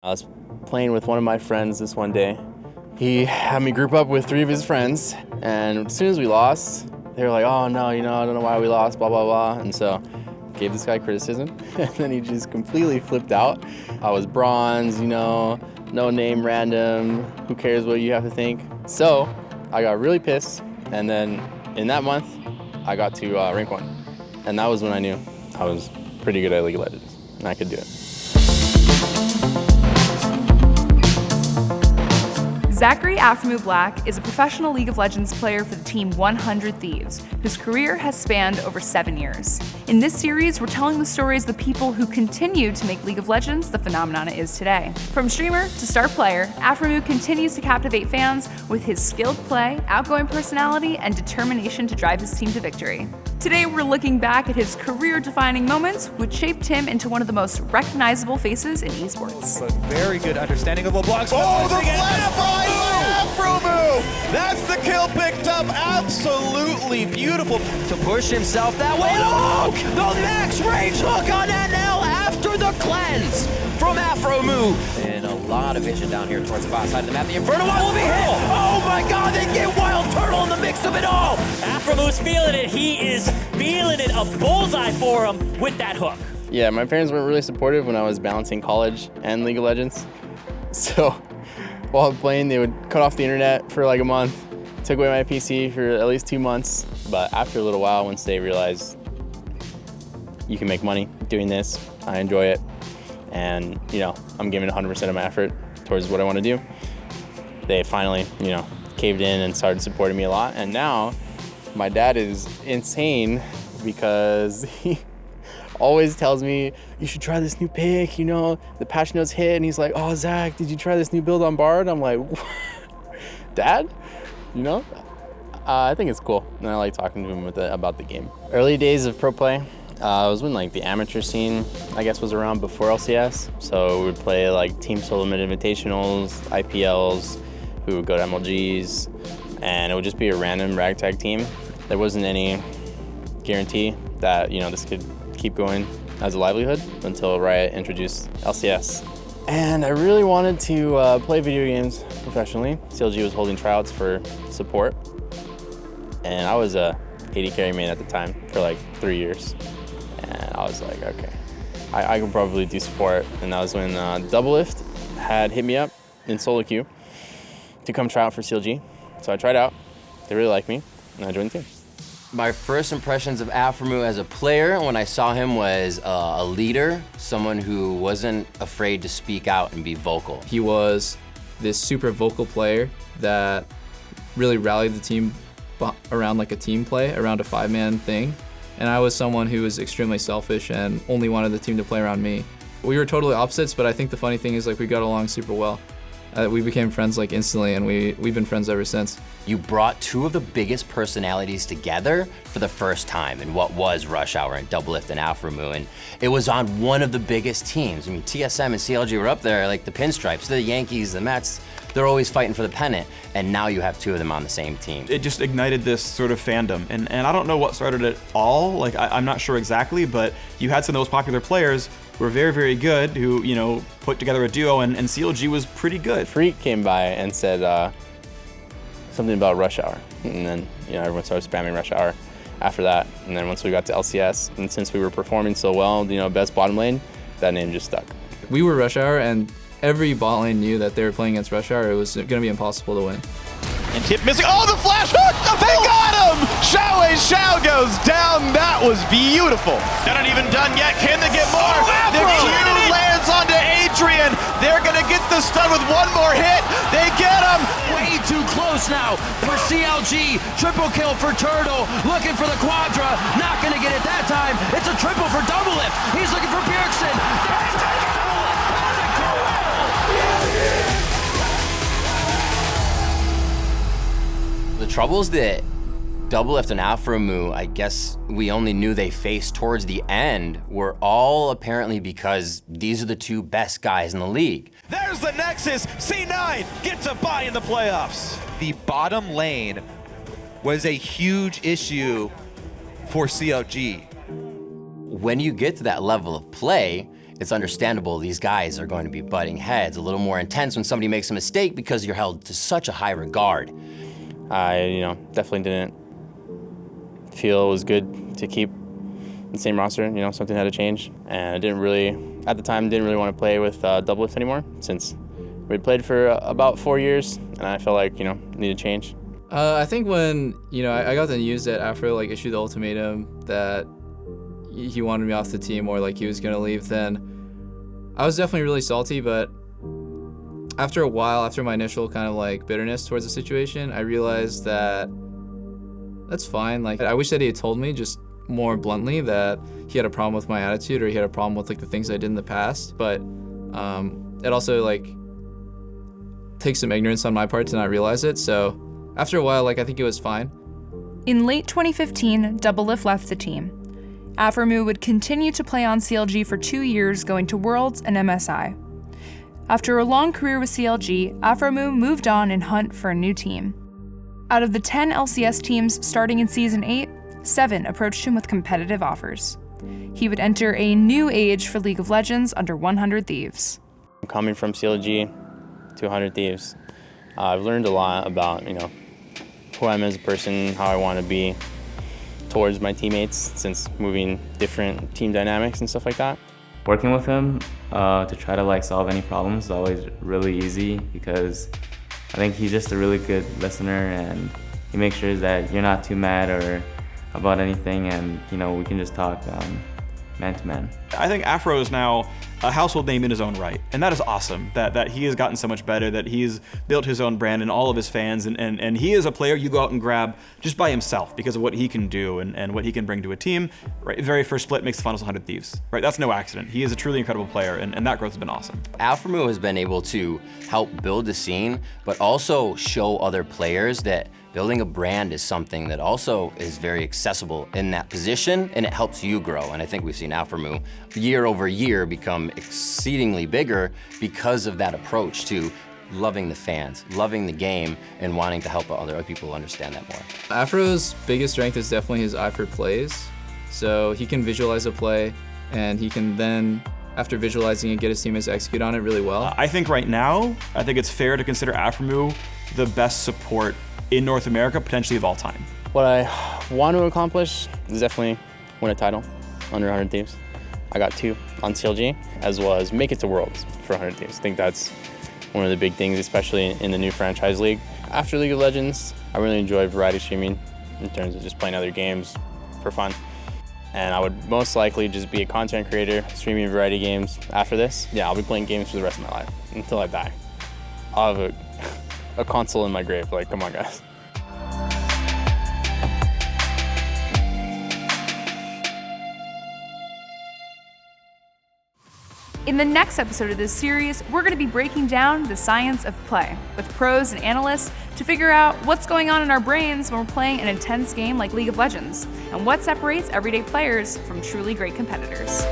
I was playing with one of my friends this one day. He had me group up with 3 of his friends, and as soon as we lost, they were like, oh no, I don't know why we lost, blah, blah, blah. And so gave this guy criticism, and then he just completely flipped out. I was bronze, no name, random, who cares what you have to think. So I got really pissed, and then in that month, I got to rank 1. And that was when I knew I was pretty good at League of Legends, and I could do it. Zachary Aphromoo Black is a professional League of Legends player for the team 100 Thieves, whose career has spanned over 7 years. In this series, we're telling the stories of the people who continue to make League of Legends the phenomenon it is today. From streamer to star player, Aphromoo continues to captivate fans with his skilled play, outgoing personality, and determination to drive his team to victory. Today, we're looking back at his career-defining moments, which shaped him into one of the most recognizable faces in esports. But very good understanding of the blocks. Oh, the flat by Aphromoo! That's the kill picked up. Absolutely beautiful. To push himself that way. Look! The max range hook on NL after the cleanse from Aphromoo. And a lot of vision down here towards the bottom side of the map. The Inferno Wall will be hit. Oh my god, they get Wild Turtle in the mix of it all. Aphromoos feeling it. He is feeling it. A bullseye for him with that hook. Yeah, my parents weren't really supportive when I was balancing college and League of Legends. So while playing, they would cut off the internet for like a month, took away my PC for at least 2 months. But after a little while, once they realized you can make money doing this, I enjoy it. And, I'm giving 100% of my effort towards what I want to do. They finally, caved in and started supporting me a lot. And now my dad is insane because he always tells me, you should try this new pick, the patch notes hit. And he's like, oh, Zach, did you try this new build on Bard? I'm like, Dad, I think it's cool. And I like talking to him about the game. Early days of pro play, it was when the amateur scene, I guess, was around before LCS. So we would play Team Tournament Invitationals, IPLs, we would go to MLGs, and it would just be a random ragtag team. There wasn't any guarantee that, this could keep going as a livelihood until Riot introduced LCS. And I really wanted to play video games professionally. CLG was holding tryouts for support, and I was a AD carry main at the time for 3 years. And I was like, okay, I could probably do support. And that was when Doublelift had hit me up in solo queue to come try out for CLG. So I tried out, they really liked me, and I joined the team. My first impressions of Aphromoo as a player when I saw him was a leader, someone who wasn't afraid to speak out and be vocal. He was this super vocal player that really rallied the team around a team play, around a 5-man thing. And I was someone who was extremely selfish and only wanted the team to play around me. We were totally opposites, but I think the funny thing is we got along super well. We became friends instantly, and we've been friends ever since. You brought 2 of the biggest personalities together for the first time in what was Rush Hour and Doublelift and Aphromoo, and it was on one of the biggest teams. I mean, TSM and CLG were up there like the pinstripes, the Yankees, the Mets. They're always fighting for the pennant, and now you have 2 of them on the same team. It just ignited this sort of fandom, and I don't know what started it all. I'm not sure exactly, but you had some of those popular players who were very, very good, who put together a duo, and CLG was pretty good. Freak came by and said something about Rush Hour, and then everyone started spamming Rush Hour after that. And then once we got to LCS, and since we were performing so well, best bottom lane, that name just stuck. We were Rush Hour, and every bot lane knew that they were playing against Rush Hour. It was going to be impossible to win. And Tip missing. Oh, the flash hook! They got him! Xiao goes down. That was beautiful. They're not even done yet. Can they get more? The Q lands onto Adrian. They're going to get the stun with one more hit. They get him. Way too close now for CLG. Triple kill for Turtle. Looking for the Quadra. Not going to get it that time. It's a triple for Doublelift. He's looking for Bjergsen. The troubles that Doublelift and Aphromoo, I guess we only knew they faced towards the end, were all apparently because these are the 2 best guys in the league. There's the Nexus. C9 gets a bye in the playoffs. The bottom lane was a huge issue for CLG. When you get to that level of play, it's understandable these guys are going to be butting heads, a little more intense when somebody makes a mistake because you're held to such a high regard. I, definitely didn't feel it was good to keep the same roster. Something had to change. And I at the time, didn't really want to play with Doublelift anymore since we'd played for about 4 years, and I felt like, needed to change. I think when, I got the news that Aphro issued the ultimatum that he wanted me off the team or he was gonna leave, then I was definitely really salty, but after a while, after my initial kind of bitterness towards the situation, I realized that that's fine. I wish that he had told me just more bluntly that he had a problem with my attitude or he had a problem with the things I did in the past, but it also takes some ignorance on my part to not realize it. So after a while, I think it was fine. In late 2015, Doublelift left the team. Aphromoo would continue to play on CLG for 2 years, going to Worlds and MSI. After a long career with CLG, Aphromoo moved on and hunt for a new team. Out of the 10 LCS teams starting in Season 8, 7 approached him with competitive offers. He would enter a new age for League of Legends under 100 Thieves. Coming from CLG to 100 Thieves, I've learned a lot about, who I am as a person, how I want to be towards my teammates since moving different team dynamics and stuff like that. Working with him to try to solve any problems is always really easy because I think he's just a really good listener and he makes sure that you're not too mad or about anything, and we can just talk man to man. I think Aphro is now a household name in his own right, and that is awesome, that he has gotten so much better, that he's built his own brand and all of his fans, and he is a player you go out and grab just by himself because of what he can do and what he can bring to a team. Right, very first split makes the finals 100 Thieves. Right, that's no accident. He is a truly incredible player, and that growth has been awesome. Aphromoo has been able to help build the scene, but also show other players that building a brand is something that also is very accessible in that position, and it helps you grow. And I think we've seen Aphromoo year over year become exceedingly bigger because of that approach to loving the fans, loving the game, and wanting to help other people understand that more. Aphro's biggest strength is definitely his eye for plays. So he can visualize a play, and he can then, after visualizing it, get his teammates to execute on it really well. I think right now, it's fair to consider Aphromoo the best support in North America, potentially of all time. What I want to accomplish is definitely win a title under 100 Thieves. I got 2 on CLG, as well as make it to Worlds for 100 Thieves. I think that's one of the big things, especially in the new franchise league. After League of Legends, I really enjoy variety streaming in terms of just playing other games for fun. And I would most likely just be a content creator, streaming variety games after this. Yeah, I'll be playing games for the rest of my life, until I die. I'll have a console in my grave, come on guys. In the next episode of this series, we're going to be breaking down the science of play with pros and analysts to figure out what's going on in our brains when we're playing an intense game like League of Legends, and what separates everyday players from truly great competitors.